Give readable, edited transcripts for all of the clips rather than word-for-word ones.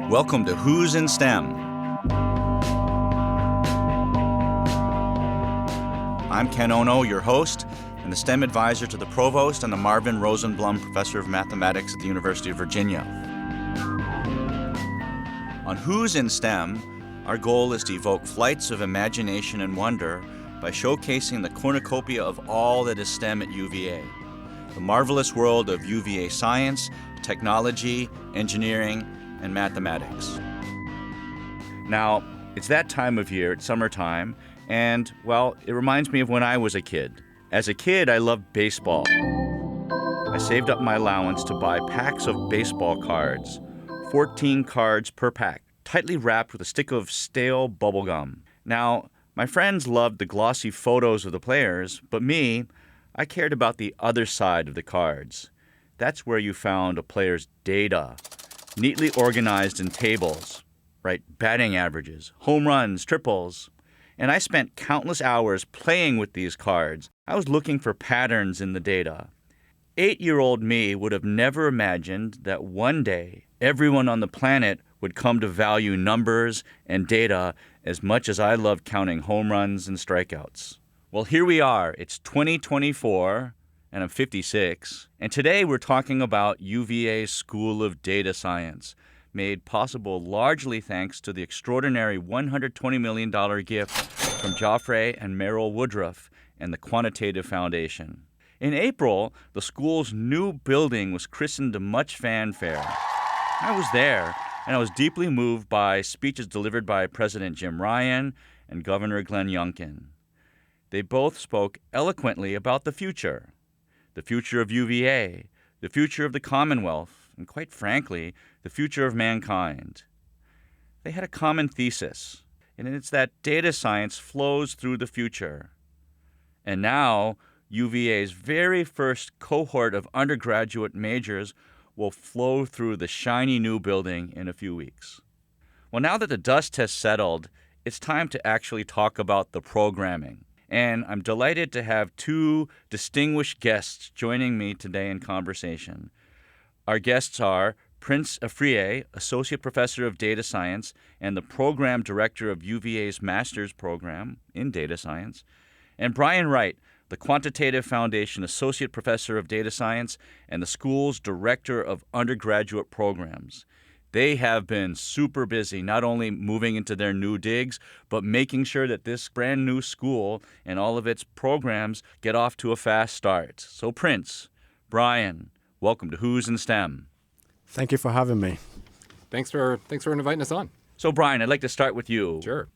Welcome to Who's in STEM. I'm Ken Ono, your host, and the STEM advisor to the provost and the Marvin Rosenblum Professor of Mathematics at the University of Virginia. On Who's in STEM, our goal is to evoke flights of imagination and wonder by showcasing the cornucopia of all that is STEM at UVA, the marvelous world of UVA science, technology, engineering, and mathematics. Now, it's that time of year, it's summertime, and, well, it reminds me of when I was a kid. As a kid, I loved baseball. I saved up my allowance to buy packs of baseball cards, 14 cards per pack, tightly wrapped with a stick of stale bubble gum. Now, my friends loved the glossy photos of the players, but me, I cared about the other side of the cards. That's where you found a player's data, neatly organized in tables, right? Batting averages, home runs, triples. And I spent countless hours playing with these cards. I was looking for patterns in the data. 8-year-old me would have never imagined that one day everyone on the planet would come to value numbers and data as much as I loved counting home runs and strikeouts. Well, here we are. It's 2024, and I'm 56. And today we're talking about UVA's School of Data Science, made possible largely thanks to the extraordinary $120 million gift from Jaffray and Merrrill Woodriff and the Quantitative Foundation. In April, the school's new building was christened to much fanfare. I was there, and I was deeply moved by speeches delivered by President Jim Ryan and Governor Glenn Youngkin. They both spoke eloquently about the future of UVA, the future of the Commonwealth, and quite frankly, the future of mankind. They had a common thesis, and it's that data science flows through the future. And now, UVA's very first cohort of undergraduate majors will flow through the shiny new building in a few weeks. Well, now that the dust has settled, it's time to actually talk about the programming. And I'm delighted to have two distinguished guests joining me today in conversation. Our guests are Prince Afriyie, Associate Professor of Data Science and the Program Director of UVA's Master's Program in Data Science, and Brian Wright, the Quantitative Foundation Associate Professor of Data Science and the school's Director of Undergraduate Programs. They have been super busy, not only moving into their new digs, but making sure that this brand new school and all of its programs get off to a fast start. So Prince, Brian, welcome to Who's in STEM. Thank you for having me. Thanks for inviting us on. So Brian, I'd like to start with you. Sure.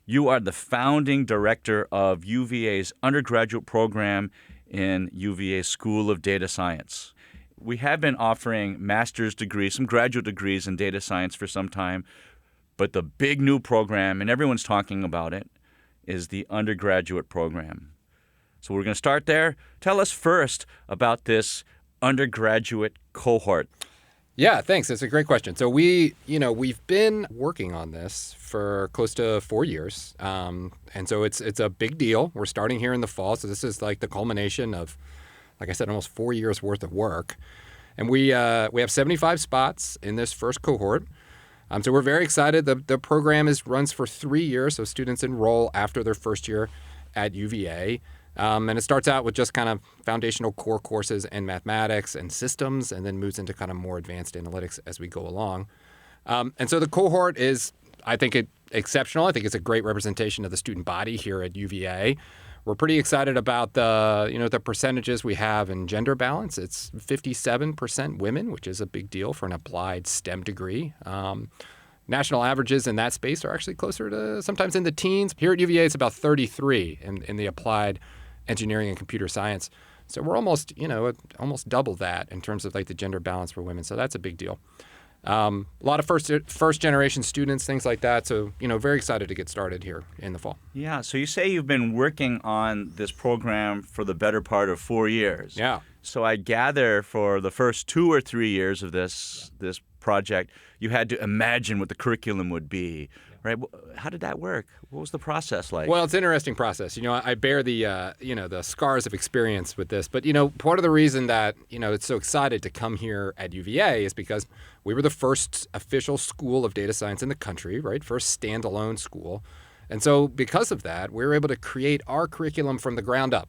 You are the founding director of UVA's undergraduate program in UVA's School of Data Science. We have been offering master's degrees, some graduate degrees in data science for some time, but the big new program, and everyone's talking about it, is the undergraduate program. So we're going to start there. Tell us first about this undergraduate cohort. Yeah, thanks. It's a great question. So we've been working on this for close to 4 years. And so it's a big deal. We're starting here in the fall. So this is like the culmination of, like I said, almost 4 years worth of work. And we have 75 spots in this first cohort. So we're very excited. The program runs for 3 years. So students enroll after their first year at UVA. And it starts out with just kind of foundational core courses in mathematics and systems, and then moves into kind of more advanced analytics as we go along. And so the cohort is, I think, exceptional. I think it's a great representation of the student body here at UVA. We're pretty excited about the percentages we have in gender balance. It's 57% women, which is a big deal for an applied STEM degree. National averages in that space are actually closer to sometimes in the teens. Here at UVA, it's about 33 in the applied engineering and computer science. So we're almost double that in terms of like the gender balance for women. So that's a big deal. A lot of first generation students, things like that. So, very excited to get started here in the fall. Yeah. So you say you've been working on this program for the better part of 4 years. Yeah. So I gather for the first 2 or 3 years of this project, you had to imagine what the curriculum would be. right? How did that work? What was the process like? Well, it's an interesting process. I bear the the scars of experience with this. But part of the reason that it's so excited to come here at UVA is because we were the first official school of data science in the country, right? First standalone school, and so because of that, we were able to create our curriculum from the ground up.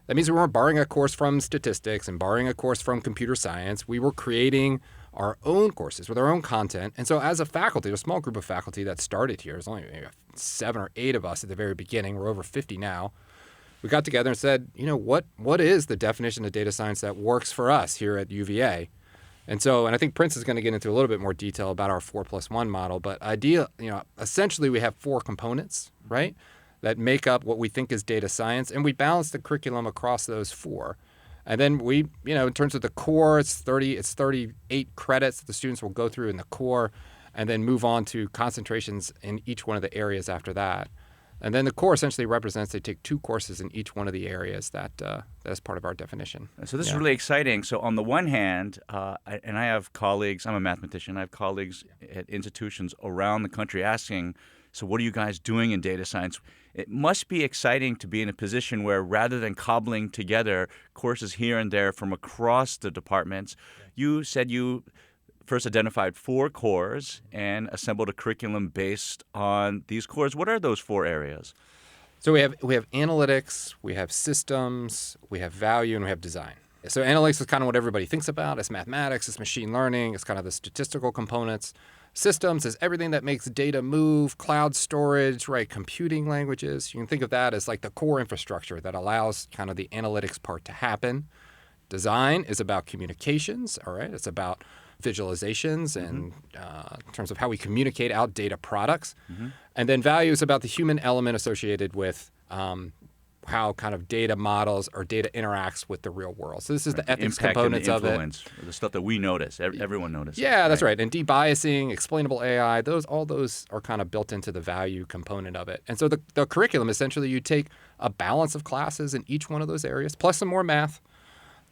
That means we weren't borrowing a course from statistics and borrowing a course from computer science. We were creating our own courses with our own content. And so as a faculty, a small group of faculty that started here, there's only maybe 7 or 8 of us at the very beginning. We're over 50 now. We got together and said, what is the definition of data science that works for us here at UVA? And I think Prince is going to get into a little bit more detail about our 4+1 model. But essentially we have 4 components, right, that make up what we think is data science. And we balance the curriculum across those 4. And then we, in terms of the core, it's 38 credits that the students will go through in the core and then move on to concentrations in each one of the areas after that. And then the core essentially represents they take 2 courses in each one of the areas that is part of our definition. So this is really exciting. So on the one hand, and I have colleagues, I'm a mathematician, I have colleagues at institutions around the country asking, so what are you guys doing in data science? It must be exciting to be in a position where rather than cobbling together courses here and there from across the departments, you said you first identified 4 cores and assembled a curriculum based on these cores. What are those 4 areas? So we have analytics, we have systems, we have value, and we have design. So analytics is kind of what everybody thinks about. It's mathematics, it's machine learning, it's kind of the statistical components. Systems is everything that makes data move, cloud storage, right, computing languages. You can think of that as like the core infrastructure that allows kind of the analytics part to happen. Design is about communications, all right? It's about visualizations and in terms of how we communicate out data products. And then value is about the human element associated with how kind of data models or data interacts with the real world. So this is the ethics impact components and the of it. influence, the stuff that we notice, everyone notices. Yeah, that's right. And debiasing, explainable AI, all those are kind of built into the value component of it. And so the curriculum, essentially, you take a balance of classes in each one of those areas, plus some more math.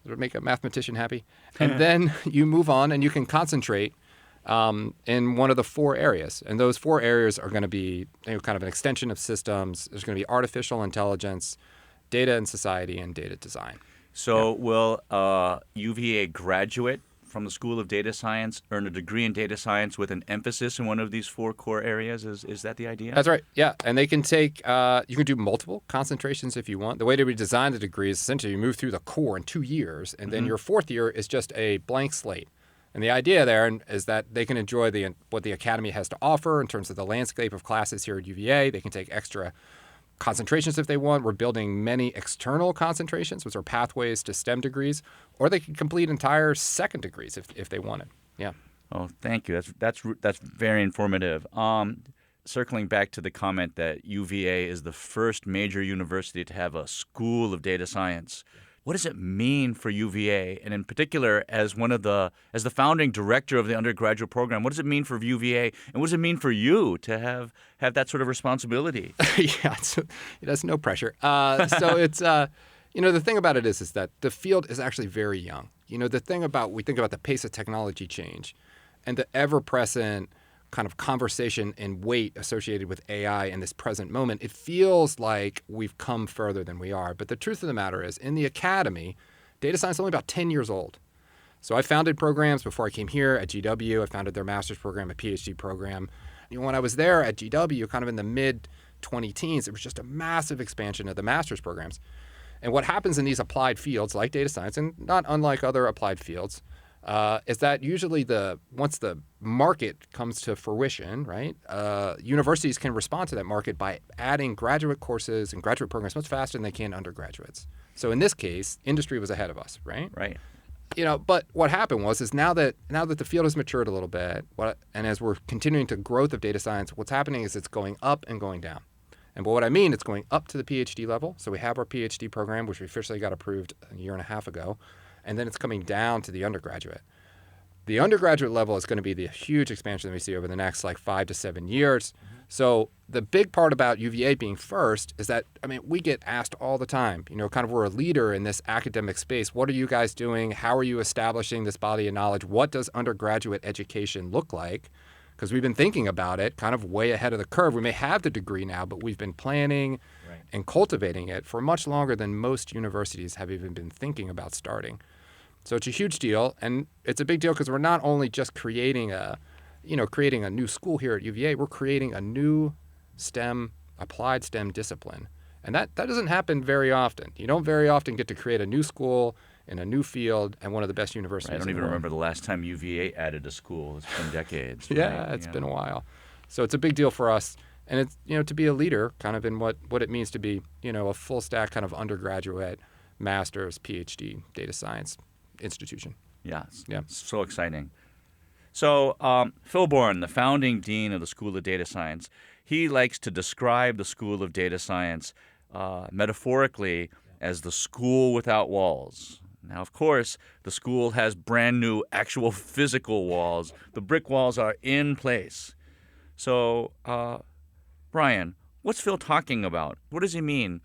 That would make a mathematician happy. And then you move on and you can concentrate in one of the 4 areas. And those 4 areas are going to be kind of an extension of systems. There's going to be artificial intelligence, data and society, and data design. So will UVA graduate from the School of Data Science earn a degree in data science with an emphasis in one of these 4 core areas? Is that the idea? That's right. Yeah. And they can take, you can do multiple concentrations if you want. The way that we design the degree is essentially you move through the core in 2 years, and then your 4th year is just a blank slate. And the idea there is that they can enjoy what the academy has to offer in terms of the landscape of classes here at UVA. They can take extra concentrations if they want. We're building many external concentrations, which are pathways to STEM degrees, or they can complete entire second degrees if they wanted. Yeah. Oh, thank you. That's very informative. Circling back to the comment that UVA is the first major university to have a school of data science. What does it mean for UVA, and in particular, as the founding director of the undergraduate program, what does it mean for UVA, and what does it mean for you to have that sort of responsibility? Yeah, that's no pressure. So it's the thing about it is that the field is actually very young. The thing about we think about the pace of technology change, and the ever-present kind of conversation and weight associated with AI in this present moment, it feels like we've come further than we are. But the truth of the matter is, in the academy, data science is only about 10 years old. So I founded programs before I came here at GW. I founded their master's program, a PhD program. When I was there at GW, kind of in the mid-2010s, it was just a massive expansion of the master's programs. And what happens in these applied fields like data science, and not unlike other applied fields, is that usually once the market comes to fruition, right, universities can respond to that market by adding graduate courses and graduate programs much faster than they can undergraduates. So in this case, industry was ahead of us, right? Right. But what happened is now that the field has matured a little bit, and as we're continuing to growth of data science, what's happening is it's going up and going down. And what I mean, it's going up to the PhD level. So we have our PhD program, which we officially got approved a year and a half ago. And then it's coming down to the undergraduate. The undergraduate level is going to be the huge expansion that we see over the next 5 to 7 years. So the big part about UVA being first is that, we get asked all the time, kind of we're a leader in this academic space. What are you guys doing? How are you establishing this body of knowledge? What does undergraduate education look like? because we've been thinking about it kind of way ahead of the curve. We may have the degree now, but we've been planning and cultivating it for much longer than most universities have even been thinking about starting. So it's a huge deal, and it's a big deal because we're not only just creating a new school here at UVA, we're creating a new applied STEM discipline. And that doesn't happen very often. You don't very often get to create a new school in a new field and one of the best universities. I don't even remember the last time UVA added a school. It's been decades. Yeah, it's been a while. So it's a big deal for us. And it's, to be a leader kind of in what it means to be, a full stack kind of undergraduate, master's, PhD, data science institution. Yeah. So exciting. So Phil Bourne, the founding dean of the School of Data Science, he likes to describe the School of Data Science metaphorically as the school without walls. Now, of course, the school has brand new actual physical walls. The brick walls are in place. So, Brian, what's Phil talking about? What does he mean,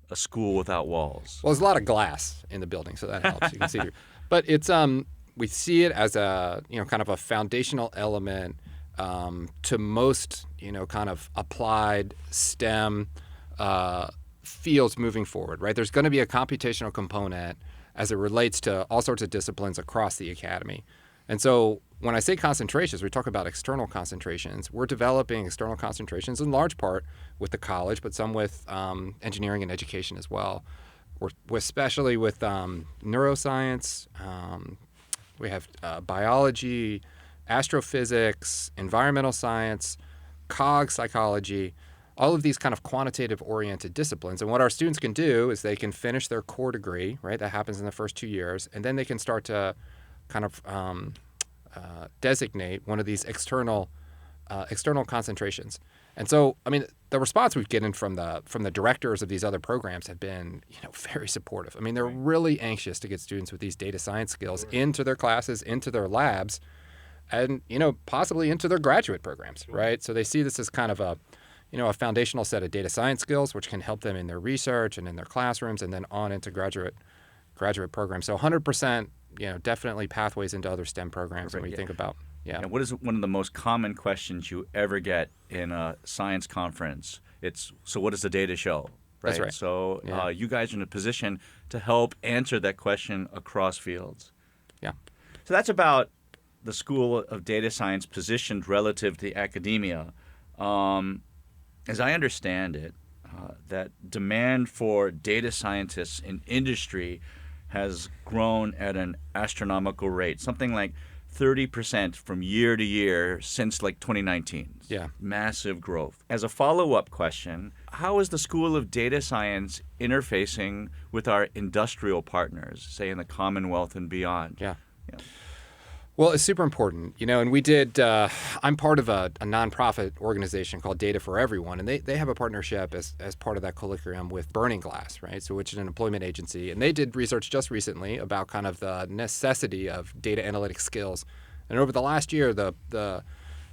a school without walls? Well, there's a lot of glass in the building, so that helps. You can see through. But it's we see it as a kind of a foundational element to most kind of applied STEM fields moving forward. Right? There's going to be a computational component as it relates to all sorts of disciplines across the academy. And so when I say concentrations, we talk about external concentrations. We're developing external concentrations in large part with the college, but some with engineering and education as well. We're especially with neuroscience. We have biology, astrophysics, environmental science, cog psychology, all of these kind of quantitative-oriented disciplines. And what our students can do is they can finish their core degree, right? That happens in the first 2 years. And then they can start to kind of designate one of these external concentrations. And so, the response we've gotten from the directors of these other programs have been, very supportive. They're really anxious to get students with these data science skills into their classes, into their labs, and, possibly into their graduate programs, right? So they see this as kind of a foundational set of data science skills, which can help them in their research and in their classrooms, and then on into graduate programs. So 100%, definitely pathways into other STEM programs when we think about. Yeah. And what is one of the most common questions you ever get in a science conference? It's, so what does the data show? Right? That's right. So you guys are in a position to help answer that question across fields. Yeah. So that's about the School of Data Science positioned relative to academia. As I understand it, that demand for data scientists in industry has grown at an astronomical rate, something like 30% from year to year since 2019. Yeah. Massive growth. As a follow-up question, how is the School of Data Science interfacing with our industrial partners, say in the Commonwealth and beyond? Yeah. Well, it's super important, and we did, I'm part of a nonprofit organization called Data for Everyone, and they have a partnership as part of that curriculum with Burning Glass, right? So which is an employment agency, and they did research just recently about kind of the necessity of data analytics skills. And over the last year, the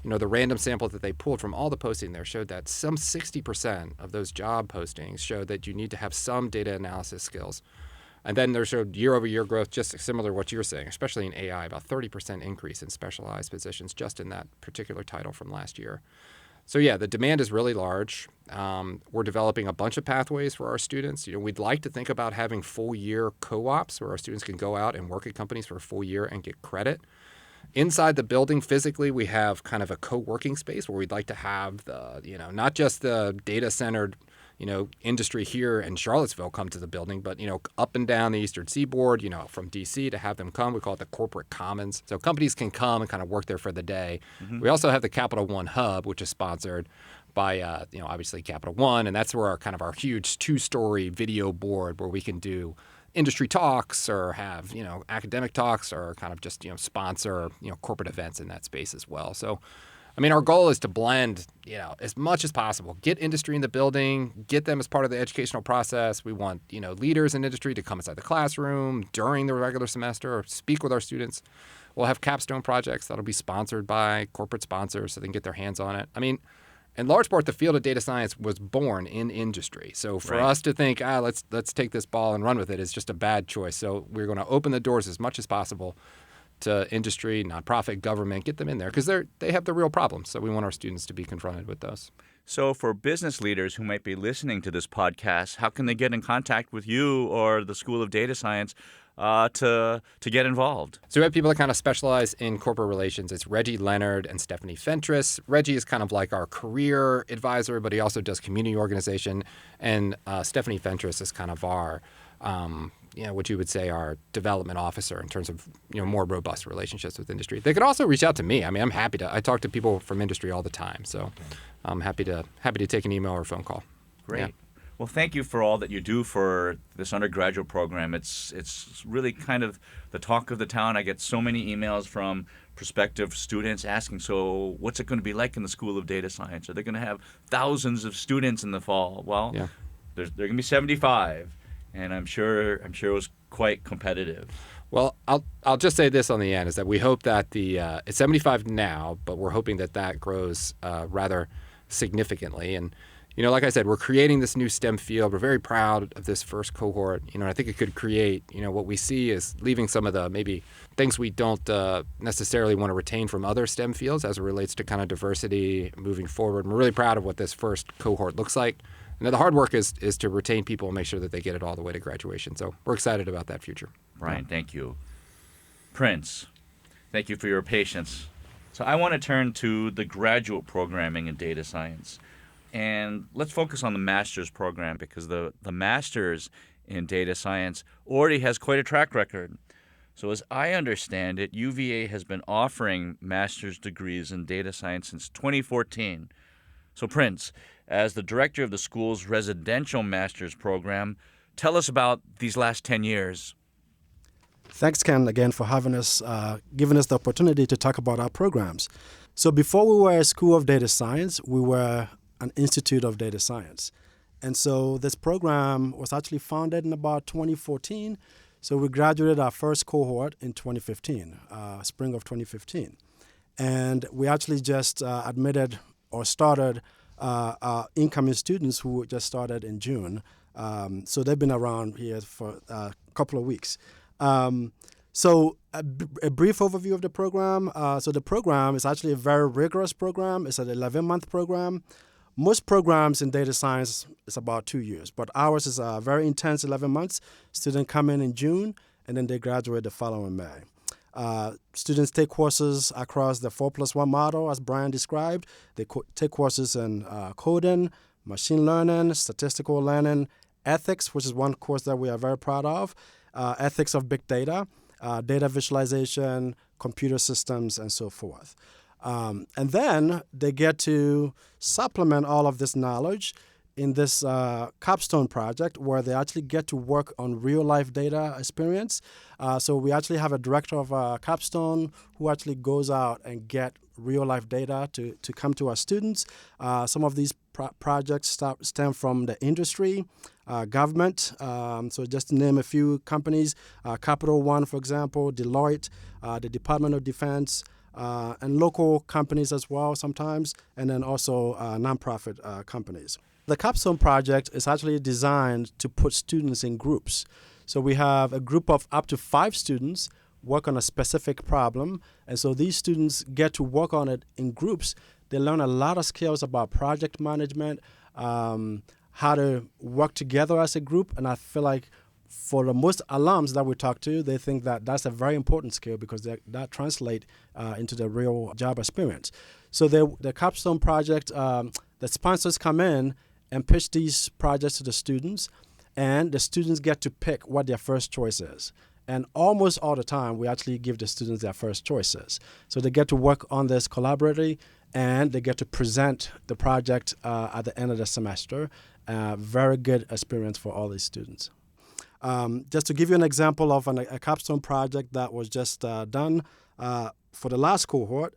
random sample that they pulled from all the posting there showed that some 60% of those job postings showed that you need to have some data analysis skills. And then there showed year-over-year growth, just similar to what you're saying, especially in AI, about 30% increase in specialized positions just in that particular title from last year. So yeah, the demand is really large. We're developing a bunch of pathways for our students. We'd like to think about having full-year co-ops where our students can go out and work at companies for a full year and get credit. Inside the building, physically, we have kind of a co-working space where we'd like to have the, not just the data-centered industry here in Charlottesville come to the building, but, up and down the Eastern Seaboard, from D.C. to have them come. We call it the corporate commons. So companies can come and kind of work there for the day. Mm-hmm. We also have the Capital One Hub, which is sponsored by, obviously Capital One. And that's where our huge 2-story video board where we can do industry talks or have, academic talks or kind of just, sponsor, corporate events in that space as well. So, our goal is to blend, as much as possible. Get industry in the building, get them as part of the educational process. We want, leaders in industry to come inside the classroom during the regular semester or speak with our students. We'll have capstone projects that'll be sponsored by corporate sponsors so they can get their hands on it. In large part, the field of data science was born in industry. So for us to think, let's take this ball and run with it is just a bad choice. So we're going to open the doors as much as possible to industry, nonprofit, government, get them in there because they have the real problems. So we want our students to be confronted with those. So for business leaders who might be listening to this podcast, how can they get in contact with you or the School of Data Science to get involved? So we have people that kind of specialize in corporate relations. It's Reggie Leonard and Stephanie Fentress. Reggie is kind of like our career advisor, but he also does community organization. And Stephanie Fentress is kind of our, what you would say our development officer in terms of, more robust relationships with industry. They could also reach out to me. I mean, I'm happy to. I talk to people from industry all the time. So I'm happy to take an email or a phone call. Great. Yeah. Well, thank you for all that you do for this undergraduate program. It's really kind of the talk of the town. I get so many emails from prospective students asking, so what's it going to be like in the School of Data Science? Are they going to have thousands of students in the fall? Well, Yeah. They're going to be 75, and I'm sure it was quite competitive. Well, I'll just say this on the end is that we hope that it's 75 now, but we're hoping that grows rather significantly. And like I said, we're creating this new STEM field. We're very proud of this first cohort. I think it could create, what we see is leaving some of the maybe things we don't necessarily want to retain from other STEM fields as it relates to kind of diversity moving forward. And we're really proud of what this first cohort looks like. And the hard work is to retain people and make sure that they get it all the way to graduation. So we're excited about that future. Brian, thank you. Prince, thank you for your patience. So I want to turn to the graduate programming in data science. And let's focus on the master's program because the master's in data science already has quite a track record. So as I understand it, UVA has been offering master's degrees in data science since 2014. So Prince, as the director of the school's residential master's program, tell us about these last 10 years. Thanks, Ken, again for having us, giving us the opportunity to talk about our programs. So before we were a School of Data Science, we were an Institute of Data Science. And so this program was actually founded in about 2014. So we graduated our first cohort in 2015, spring of 2015. And we actually just admitted or started our incoming students who just started in June. So they've been around here for a couple of weeks. So a brief overview of the program. So the program is actually a very rigorous program. It's an 11-month program. Most programs in data science is about 2 years, but ours is a very intense 11 months. Students come in June, and then they graduate the following May. Students take courses across the 4+1 model, as Brian described. They take courses in coding, machine learning, statistical learning, ethics, which is one course that we are very proud of, ethics of big data, data visualization, computer systems, and so forth. And then they get to supplement all of this knowledge in this capstone project where they actually get to work on real-life data experience. So we actually have a director of capstone who actually goes out and get real-life data to come to our students. Some of these projects stem from the industry, government. So just to name a few companies, Capital One, for example, Deloitte, the Department of Defense, and local companies as well sometimes, and then also nonprofit companies. The capstone project is actually designed to put students in groups. So we have a group of up to 5 students work on a specific problem, and so these students get to work on it in groups. They learn a lot of skills about project management, how to work together as a group, and I feel like for the most alums that we talk to, they think that that's a very important skill because that translates into the real job experience. So the capstone project, the sponsors come in and pitch these projects to the students, and the students get to pick what their first choice is. And almost all the time, we actually give the students their first choices. So they get to work on this collaboratively, and they get to present the project at the end of the semester. Very good experience for all these students. Just to give you an example of a capstone project that was just done for the last cohort,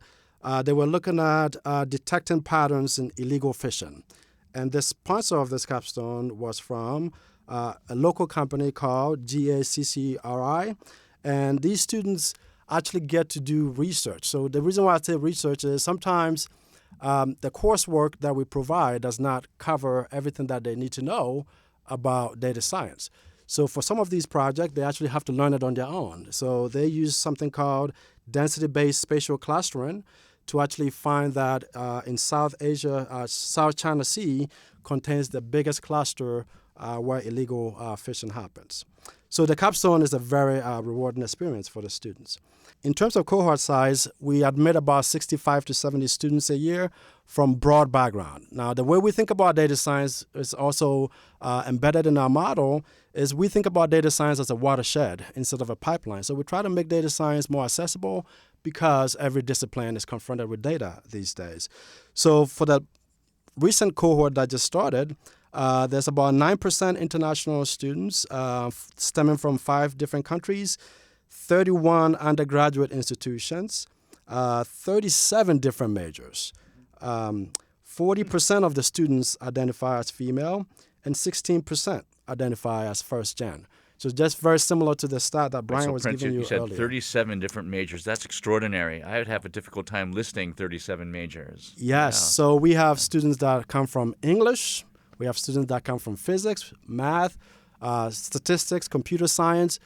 they were looking at detecting patterns in illegal fishing. And the sponsor of this capstone was from a local company called GACCRI. And these students actually get to do research. So the reason why I say research is sometimes the coursework that we provide does not cover everything that they need to know about data science. So for some of these projects, they actually have to learn it on their own. So they use something called density-based spatial clustering to actually find that in South Asia, South China Sea contains the biggest cluster where illegal fishing happens. So the capstone is a very rewarding experience for the students. In terms of cohort size, we admit about 65 to 70 students a year from broad background. Now, the way we think about data science is also embedded in our model is we think about data science as a watershed instead of a pipeline. So we try to make data science more accessible because every discipline is confronted with data these days. So for the recent cohort that just started, there's about 9% international students stemming from 5 different countries, 31 undergraduate institutions, 37 different majors. 40% of the students identify as female, and 16% identify as first gen. So just very similar to the stat that Brian was giving you earlier. You said 37 different majors. That's extraordinary. I would have a difficult time listing 37 majors. Yes. Yeah. So we have students that come from English. We have students that come from physics, math, statistics, computer science,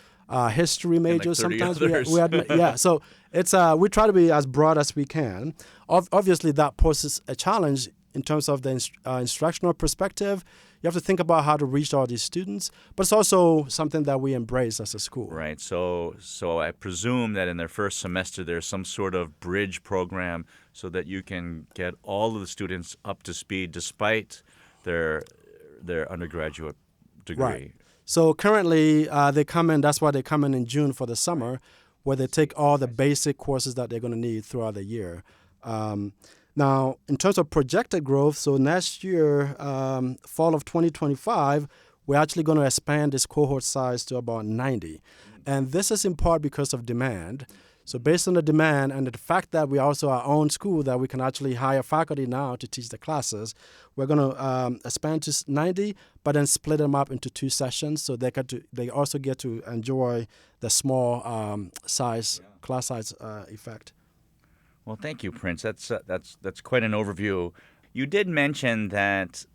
history majors. And like 30 sometimes others. we admit, yeah. So it's we try to be as broad as we can. Obviously, that poses a challenge in terms of the instructional perspective. You have to think about how to reach all these students, but it's also something that we embrace as a school. Right. So I presume that in their first semester there's some sort of bridge program so that you can get all of the students up to speed despite their undergraduate degree. Right. So currently they come in, that's why they come in June for the summer, where they take all the basic courses that they're going to need throughout the year. Now, in terms of projected growth, so next year, fall of 2025, we're actually going to expand this cohort size to about 90. And this is in part because of demand. So based on the demand and the fact that we also our own school that we can actually hire faculty now to teach the classes, we're going to expand to 90, but then split them up into 2 sessions so they also get to enjoy the small class size effect. Well, thank you, Prince. That's quite an overview. You did mention that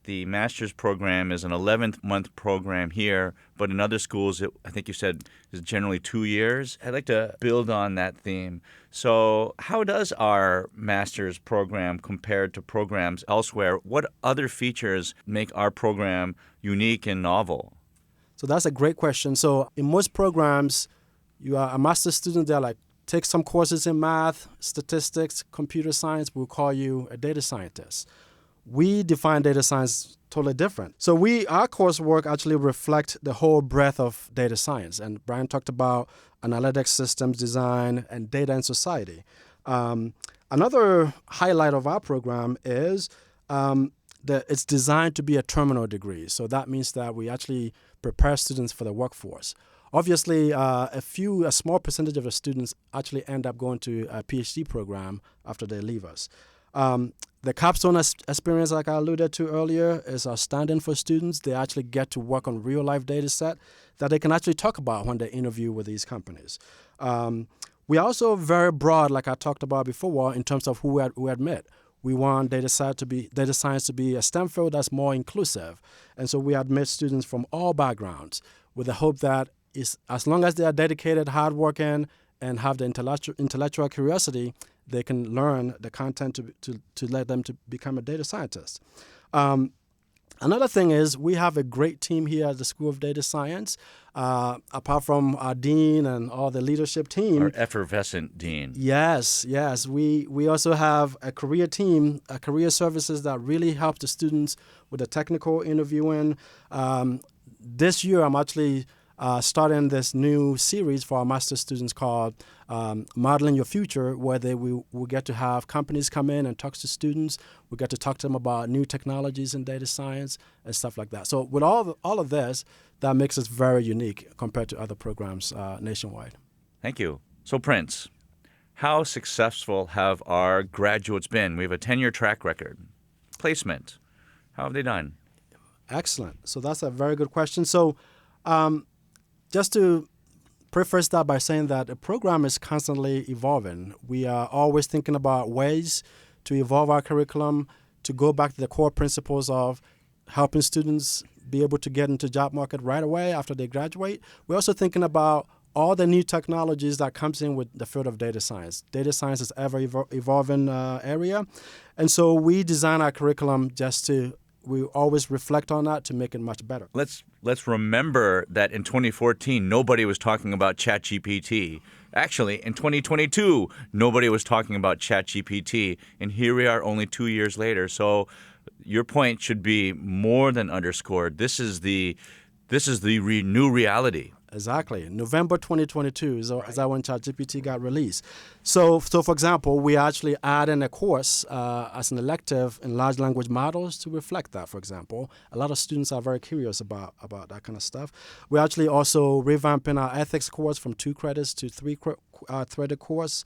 the master's program is an 11-month program here, but in other schools, I think you said is generally 2 years. I'd like to build on that theme. So how does our master's program compare to programs elsewhere? What other features make our program unique and novel? So that's a great question. So in most programs, you are a master's student, they're like, take some courses in math, statistics, computer science, we'll call you a data scientist. We define data science totally different. So our coursework actually reflect the whole breadth of data science. And Brian talked about analytics, systems design, and data and society. Another highlight of our program is that it's designed to be a terminal degree. So that means that we actually prepare students for the workforce. Obviously, a small percentage of the students actually end up going to a PhD program after they leave us. The capstone experience, like I alluded to earlier, is outstanding for students. They actually get to work on real-life data set that they can actually talk about when they interview with these companies. We are also very broad, like I talked about before, in terms of who we admit. We want data science to be a STEM field that's more inclusive. And so we admit students from all backgrounds with the hope that as long as they are dedicated, hardworking, and have the intellectual curiosity, they can learn the content to let them to become a data scientist. Another thing is we have a great team here at the School of Data Science. Apart from our dean and all the leadership team. Our effervescent dean. Yes. We also have a career team, career services that really help the students with the technical interviewing. This year, I'm actually starting this new series for our master's students called Modeling Your Future, where we get to have companies come in and talk to students. We get to talk to them about new technologies in data science and stuff like that. So with all of this, that makes us very unique compared to other programs nationwide. Thank you. So Prince, how successful have our graduates been? We have a 10-year track record. Placement, how have they done? Excellent. So that's a very good question. So just to preface that by saying that the program is constantly evolving. We are always thinking about ways to evolve our curriculum, to go back to the core principles of helping students be able to get into the job market right away after they graduate. We're also thinking about all the new technologies that comes in with the field of data science. Data science is ever evolving area. And so we design our curriculum we always reflect on that to make it much better. Let's remember that in 2014, nobody was talking about ChatGPT. Actually, in 2022, nobody was talking about ChatGPT. And here we are only 2 years later. So your point should be more than underscored. This is the new reality. Exactly. November 2022 is that when ChatGPT got released. So for example, we actually add in a course as an elective in large language models to reflect that, for example. A lot of students are very curious about that kind of stuff. We're actually also revamping our ethics course from 2 credits to 3 threaded course.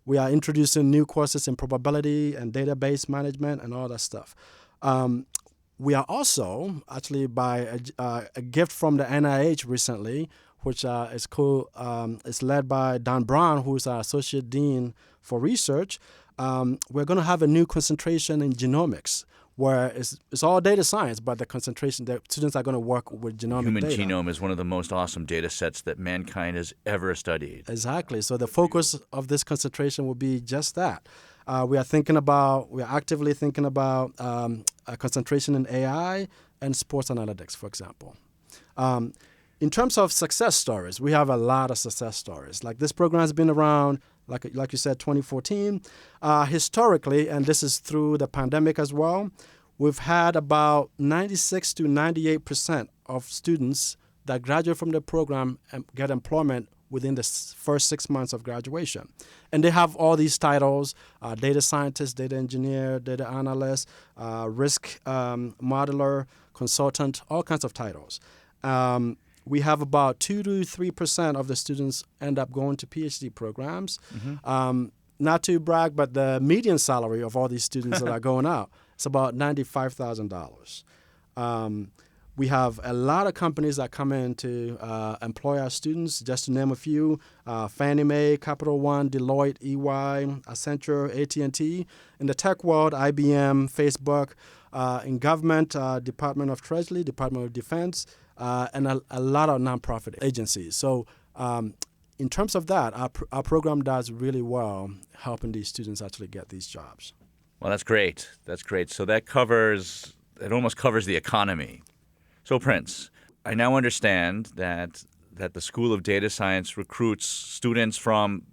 We are introducing new courses in probability and database management and all that stuff. We are also, actually by a gift from the NIH recently, which is led by Don Brown, who's our Associate Dean for Research, we're going to have a new concentration in genomics, where it's all data science, but the students are going to work with genomic data. Human genome is one of the most awesome data sets that mankind has ever studied. Exactly. So the focus of this concentration will be just that. We are actively thinking about a concentration in AI and sports analytics, for example. In terms of success stories, we have a lot of success stories. Like this program has been around, like you said, 2014. Historically, and this is through the pandemic as well, we've had about 96 to 98% of students that graduate from the program and get employment within the first 6 months of graduation. And they have all these titles: data scientist, data engineer, data analyst, risk modeler, consultant, all kinds of titles. We have about 2 to 3% of the students end up going to PhD programs. Mm-hmm. Not to brag, but the median salary of all these students that are going out is about $95,000. We have a lot of companies that come in to employ our students, just to name a few: Fannie Mae, Capital One, Deloitte, EY, Accenture, AT&T. In the tech world, IBM, Facebook. In government, Department of Treasury, Department of Defense, and a lot of nonprofit agencies. So in terms of that, our program does really well helping these students actually get these jobs. Well, that's great. That's great. So it almost covers the economy. So, Prince, I now understand that the School of Data Science recruits students from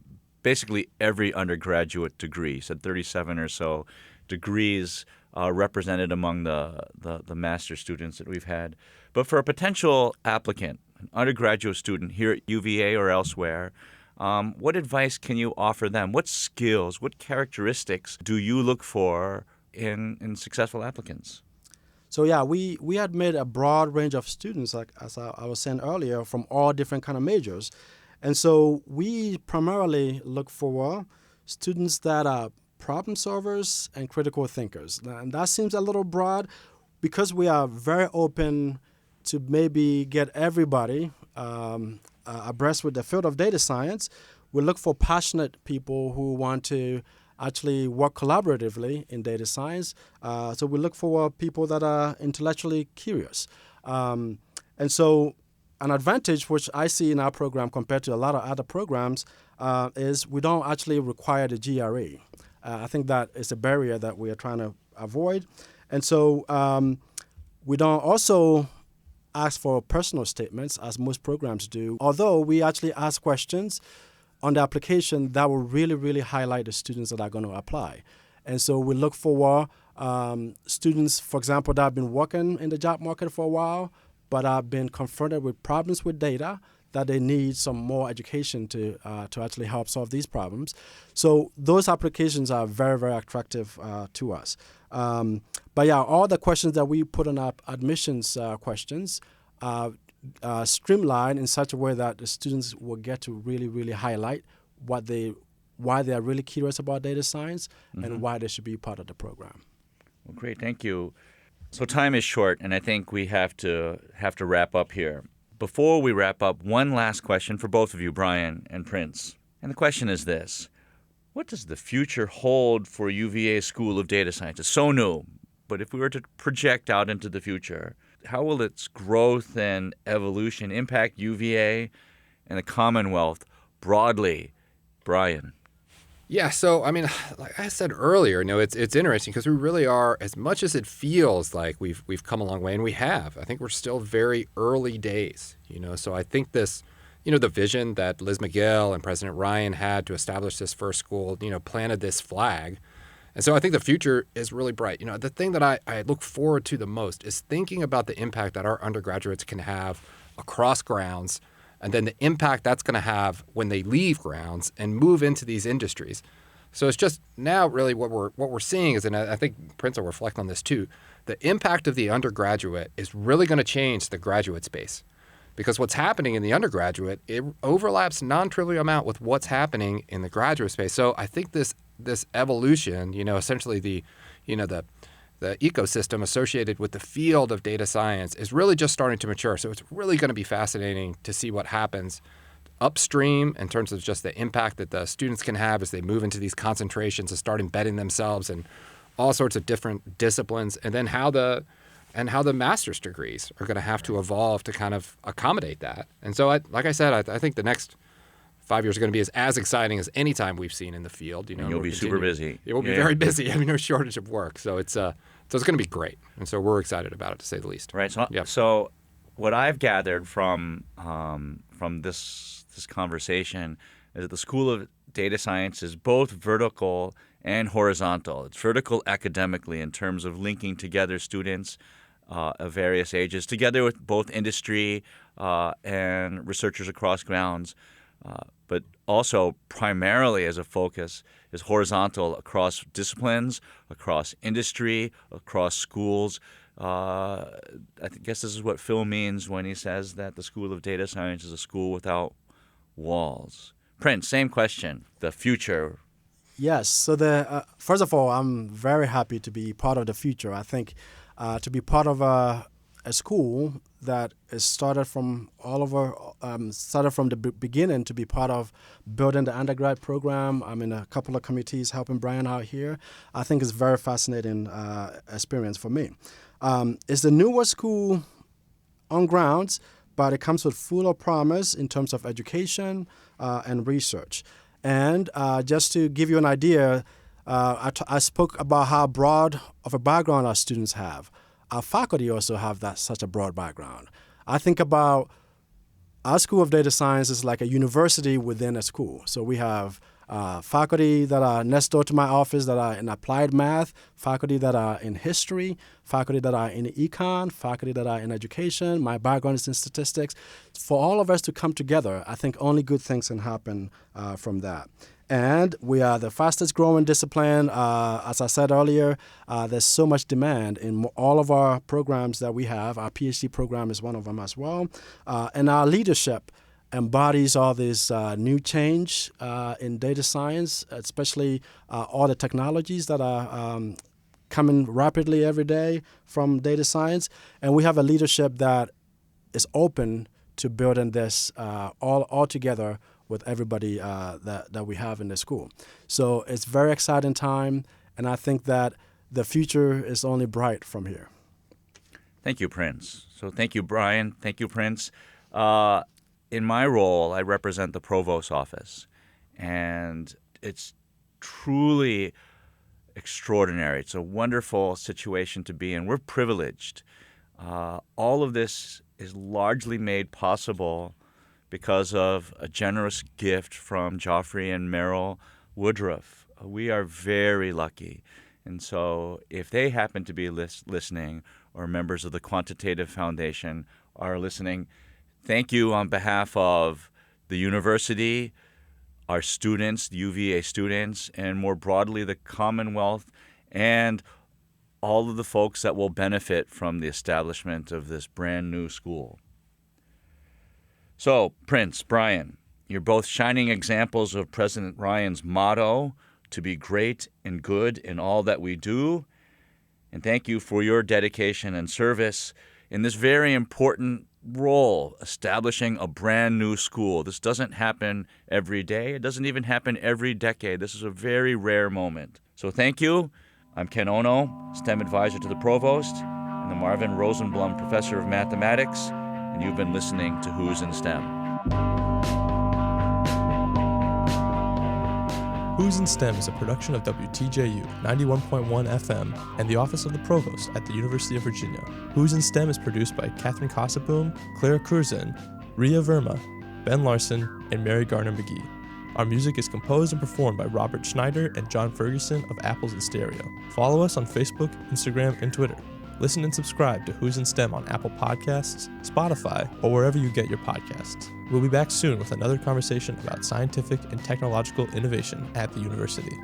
basically every undergraduate degree. You said 37 or so degrees represented among the master students that we've had. But for a potential applicant, an undergraduate student here at UVA or elsewhere, what advice can you offer them? What skills, what characteristics do you look for in successful applicants? So yeah, we admit a broad range of students, like as I was saying earlier, from all different kind of majors. And so we primarily look for students that are problem solvers and critical thinkers. And that seems a little broad because we are very open to maybe get everybody abreast with the field of data science. We look for passionate people who want to actually work collaboratively in data science. So we look for people that are intellectually curious. And so an advantage which I see in our program compared to a lot of other programs is we don't actually require the GRE. I think that is a barrier that we are trying to avoid. And so we don't also ask for personal statements as most programs do, although we actually ask questions on the application that will really, really highlight the students that are going to apply. And so we look for students, for example, that have been working in the job market for a while, but have been confronted with problems with data that they need some more education to actually help solve these problems. So those applications are very, very attractive to us. But yeah, all the questions that we put on our admissions questions streamlined in such a way that the students will get to really, really highlight why they are really curious about data science and why they should be part of the program. Well, great, thank you. So time is short, and I think we have to wrap up here. Before we wrap up, one last question for both of you, Brian and Prince. And the question is this: what does the future hold for UVA School of Data Science? It's so new, but if we were to project out into the future, how will its growth and evolution impact UVA and the Commonwealth broadly. Brian. Yeah, so I mean, like I said earlier, it's interesting because we really are, as much as it feels like we've come a long way, and we have. I think we're still very early days, So I think this, the vision that Liz McGill and President Ryan had to establish this first school, planted this flag. And so I think the future is really bright. The thing that I look forward to the most is thinking about the impact that our undergraduates can have across grounds, and then the impact that's going to have when they leave grounds and move into these industries. So it's just now really what we're seeing is, and I think Prince will reflect on this too, the impact of the undergraduate is really going to change the graduate space. Because what's happening in the undergraduate, it overlaps non-trivial amount with what's happening in the graduate space. So I think this evolution, essentially the ecosystem associated with the field of data science is really just starting to mature. So it's really going to be fascinating to see what happens upstream in terms of just the impact that the students can have as they move into these concentrations and start embedding themselves in all sorts of different disciplines, and then how the master's degrees are going to have to evolve to kind of accommodate that. And so, like I said, I think the next 5 years are going to be as exciting as any time we've seen in the field. And you'll be super busy. It will be very busy. I mean, no shortage of work. So it's going to be great. And so we're excited about it, to say the least. Right. So what I've gathered from this conversation is that the School of Data Science is both vertical and horizontal. It's vertical academically in terms of linking together students of various ages, together with both industry and researchers across grounds. But also primarily as a focus is horizontal across disciplines, across industry, across schools. I guess this is what Phil means when he says that the School of Data Science is a school without walls. Prince, same question. The future. Yes. So first of all, I'm very happy to be part of the future. I think to be part of a school that is started from the beginning, to be part of building the undergrad program. I'm in a couple of committees helping Brian out here. I think it's a very fascinating experience for me. It's the newest school on grounds, but it comes with full of promise in terms of education and research. And just to give you an idea, I spoke about how broad of a background our students have. Our faculty also have such a broad background. I think about our School of Data Science is like a university within a school. So we have faculty that are next door to my office that are in applied math, faculty that are in history, faculty that are in econ, faculty that are in education. My background is in statistics. For all of us to come together, I think only good things can happen from that. And we are the fastest growing discipline. As I said earlier, there's so much demand in all of our programs that we have. Our PhD program is one of them as well. And our leadership embodies all this new change in data science, especially all the technologies that are coming rapidly every day from data science. And we have a leadership that is open to building this all together with everybody that we have in the school. So it's a very exciting time, and I think that the future is only bright from here. Thank you, Prince. So thank you, Brian. Thank you, Prince. In my role, I represent the Provost's office, and it's truly extraordinary. It's a wonderful situation to be in. We're privileged. All of this is largely made possible because of a generous gift from Jaffray and Merrrill Woodriff. We are very lucky. And so if they happen to be listening, or members of the Quantitative Foundation are listening, thank you on behalf of the university, our students, the UVA students, and more broadly the Commonwealth, and all of the folks that will benefit from the establishment of this brand new school. So, Prince, Brian, you're both shining examples of President Ryan's motto, to be great and good in all that we do. And thank you for your dedication and service in this very important role, establishing a brand new school. This doesn't happen every day. It doesn't even happen every decade. This is a very rare moment. So thank you. I'm Ken Ono, STEM advisor to the Provost, and the Marvin Rosenblum Professor of Mathematics, and you've been listening to Who's in STEM. Who's in STEM is a production of WTJU 91.1 FM and the Office of the Provost at the University of Virginia. Who's in STEM is produced by Catherine Kassaboom, Clara Curzon, Ria Verma, Ben Larson, and Mary Garner McGee. Our music is composed and performed by Robert Schneider and John Ferguson of Apples and Stereo. Follow us on Facebook, Instagram, and Twitter. Listen and subscribe to Who's in STEM on Apple Podcasts, Spotify, or wherever you get your podcasts. We'll be back soon with another conversation about scientific and technological innovation at the university.